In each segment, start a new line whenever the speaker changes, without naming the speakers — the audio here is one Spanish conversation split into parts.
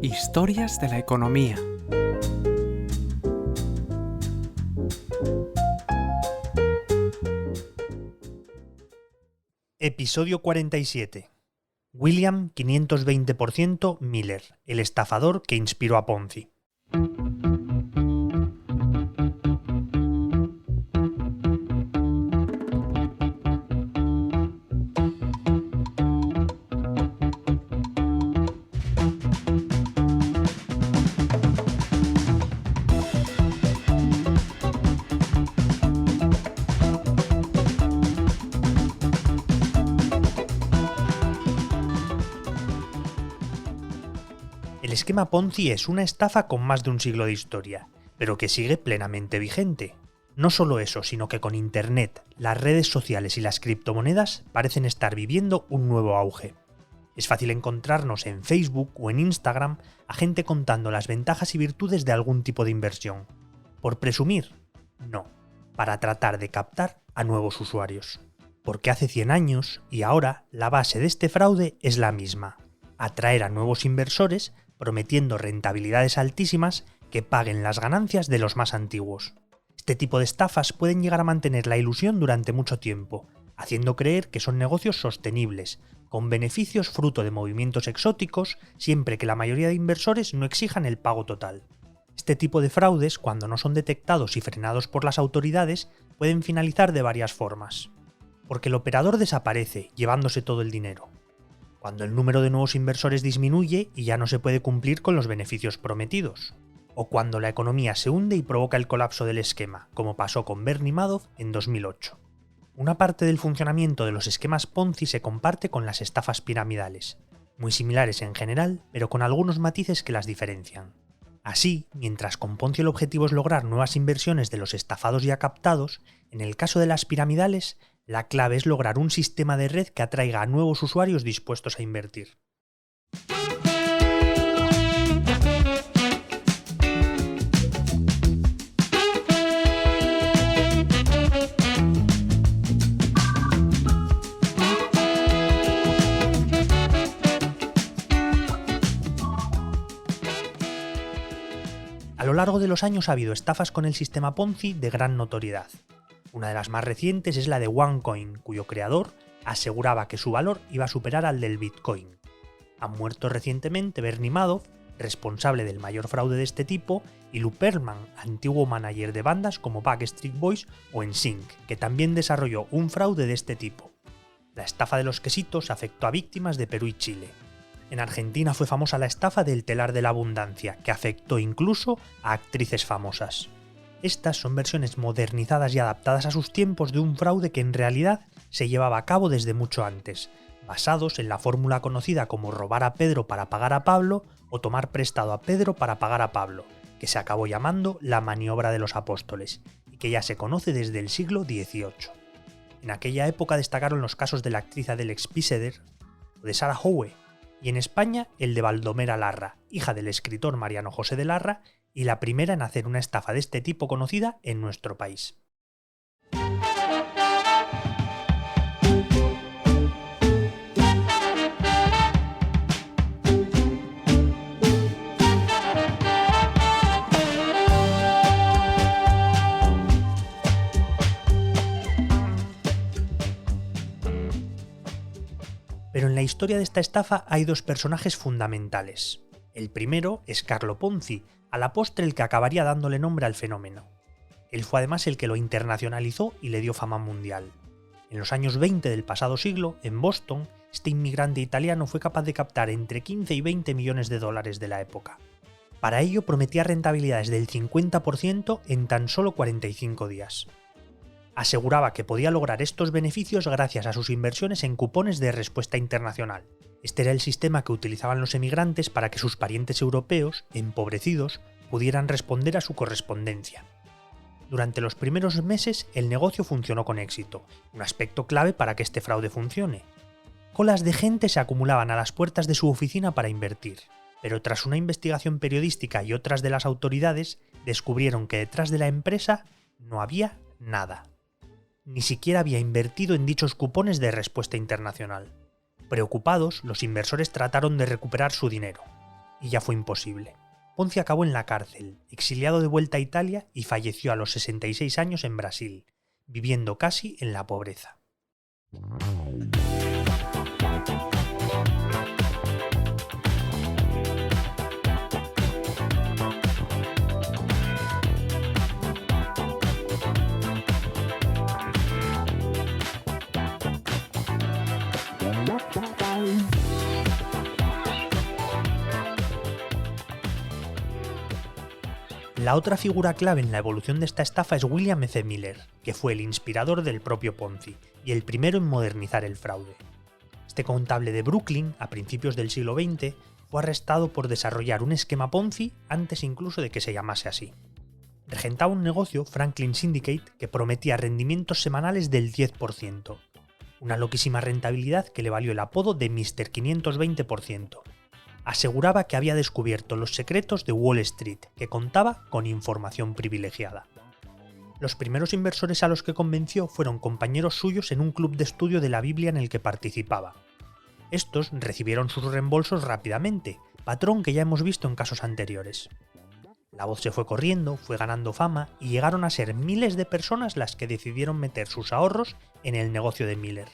Historias de la economía.
Episodio 47. William 520% Miller, el estafador que inspiró a Ponzi. El esquema Ponzi es una estafa con más de un siglo de historia, pero que sigue plenamente vigente. No solo eso, sino que con Internet, las redes sociales y las criptomonedas parecen estar viviendo un nuevo auge. Es fácil encontrarnos en Facebook o en Instagram a gente contando las ventajas y virtudes de algún tipo de inversión. ¿Por presumir? No, para tratar de captar a nuevos usuarios. Porque hace 100 años, y ahora, la base de este fraude es la misma: atraer a nuevos inversores prometiendo rentabilidades altísimas que paguen las ganancias de los más antiguos. Este tipo de estafas pueden llegar a mantener la ilusión durante mucho tiempo, haciendo creer que son negocios sostenibles, con beneficios fruto de movimientos exóticos, siempre que la mayoría de inversores no exijan el pago total. Este tipo de fraudes, cuando no son detectados y frenados por las autoridades, pueden finalizar de varias formas. Porque el operador desaparece, llevándose todo el dinero. Cuando el número de nuevos inversores disminuye y ya no se puede cumplir con los beneficios prometidos. O cuando la economía se hunde y provoca el colapso del esquema, como pasó con Bernie Madoff en 2008. Una parte del funcionamiento de los esquemas Ponzi se comparte con las estafas piramidales, muy similares en general, pero con algunos matices que las diferencian. Así, mientras con Ponzi el objetivo es lograr nuevas inversiones de los estafados ya captados, en el caso de las piramidales, la clave es lograr un sistema de red que atraiga a nuevos usuarios dispuestos a invertir. A lo largo de los años ha habido estafas con el sistema Ponzi de gran notoriedad. Una de las más recientes es la de OneCoin, cuyo creador aseguraba que su valor iba a superar al del Bitcoin. Han muerto recientemente Bernie Madoff, responsable del mayor fraude de este tipo, y Lou Pearlman, antiguo manager de bandas como Backstreet Boys o NSYNC, que también desarrolló un fraude de este tipo. La estafa de los quesitos afectó a víctimas de Perú y Chile. En Argentina fue famosa la estafa del telar de la abundancia, que afectó incluso a actrices famosas. Estas son versiones modernizadas y adaptadas a sus tiempos de un fraude que en realidad se llevaba a cabo desde mucho antes, basados en la fórmula conocida como robar a Pedro para pagar a Pablo o tomar prestado a Pedro para pagar a Pablo, que se acabó llamando la maniobra de los apóstoles, y que ya se conoce desde el siglo XVIII. En aquella época destacaron los casos de la actriz Adele Spieseder o de Sarah Howe, y en España el de Baldomera Larra, hija del escritor Mariano José de Larra, y la primera en hacer una estafa de este tipo conocida en nuestro país. Pero en la historia de esta estafa hay dos personajes fundamentales. El primero es Carlo Ponzi, a la postre el que acabaría dándole nombre al fenómeno. Él fue además el que lo internacionalizó y le dio fama mundial. En los años 20 del pasado siglo, en Boston, este inmigrante italiano fue capaz de captar entre 15 y 20 millones de dólares de la época. Para ello prometía rentabilidades del 50% en tan solo 45 días. Aseguraba que podía lograr estos beneficios gracias a sus inversiones en cupones de respuesta internacional. Este era el sistema que utilizaban los emigrantes para que sus parientes europeos, empobrecidos, pudieran responder a su correspondencia. Durante los primeros meses el negocio funcionó con éxito, un aspecto clave para que este fraude funcione. Colas de gente se acumulaban a las puertas de su oficina para invertir, pero tras una investigación periodística y otras de las autoridades, descubrieron que detrás de la empresa no había nada. ni siquiera había invertido en dichos cupones de respuesta internacional. Preocupados, los inversores trataron de recuperar su dinero, y ya fue imposible. Ponzi acabó en la cárcel, exiliado de vuelta a Italia y falleció a los 66 años en Brasil, viviendo casi en la pobreza. La otra figura clave en la evolución de esta estafa es William F. Miller, que fue el inspirador del propio Ponzi y el primero en modernizar el fraude. Este contable de Brooklyn, a principios del siglo XX, fue arrestado por desarrollar un esquema Ponzi antes incluso de que se llamase así. Regentaba un negocio, Franklin Syndicate, que prometía rendimientos semanales del 10%, una loquísima rentabilidad que le valió el apodo de Mr. 520%. Aseguraba que había descubierto los secretos de Wall Street, que contaba con información privilegiada. Los primeros inversores a los que convenció fueron compañeros suyos en un club de estudio de la Biblia en el que participaba. Estos recibieron sus reembolsos rápidamente, patrón que ya hemos visto en casos anteriores. La voz se fue corriendo, fue ganando fama y llegaron a ser miles de personas las que decidieron meter sus ahorros en el negocio de Miller.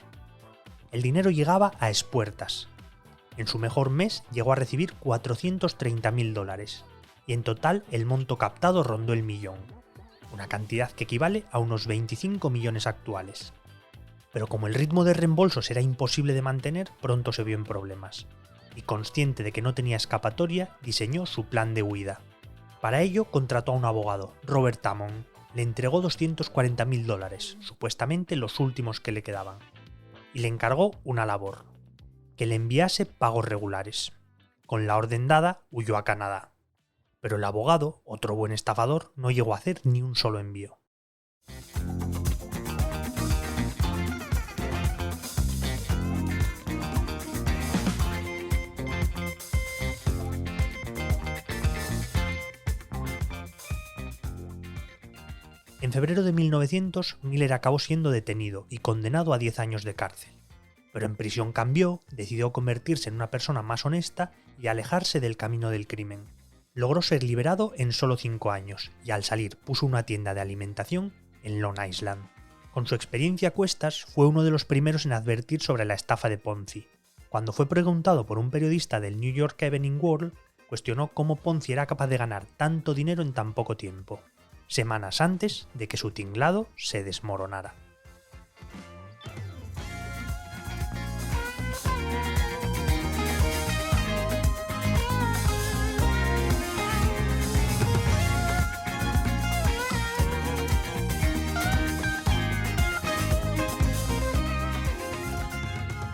El dinero llegaba a espuertas. En su mejor mes llegó a recibir $430.000 y en total el monto captado rondó el millón, una cantidad que equivale a unos 25 millones actuales. Pero como el ritmo de reembolsos era imposible de mantener, pronto se vio en problemas, y consciente de que no tenía escapatoria, diseñó su plan de huida. Para ello contrató a un abogado, Robert Tamon, le entregó $240.000, supuestamente los últimos que le quedaban, y le encargó una labor: que le enviase pagos regulares. Con la orden dada, huyó a Canadá. Pero el abogado, otro buen estafador, no llegó a hacer ni un solo envío. En febrero de 1900, Miller acabó siendo detenido y condenado a 10 años de cárcel. Pero en prisión cambió, decidió convertirse en una persona más honesta y alejarse del camino del crimen. Logró ser liberado en solo 5 años y al salir puso una tienda de alimentación en Long Island. Con su experiencia a cuestas fue uno de los primeros en advertir sobre la estafa de Ponzi. Cuando fue preguntado por un periodista del New York Evening World, cuestionó cómo Ponzi era capaz de ganar tanto dinero en tan poco tiempo, semanas antes de que su tinglado se desmoronara.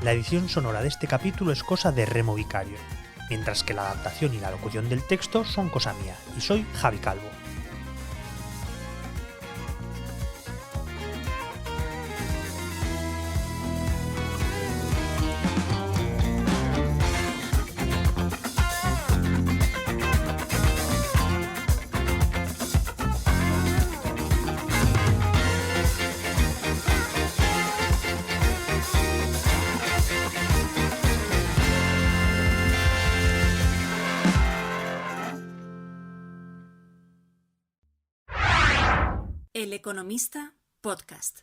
La edición sonora de este capítulo es cosa de Remo Vicario, mientras que la adaptación y la locución del texto son cosa mía, y soy Javi Calvo.
El Economista Podcast.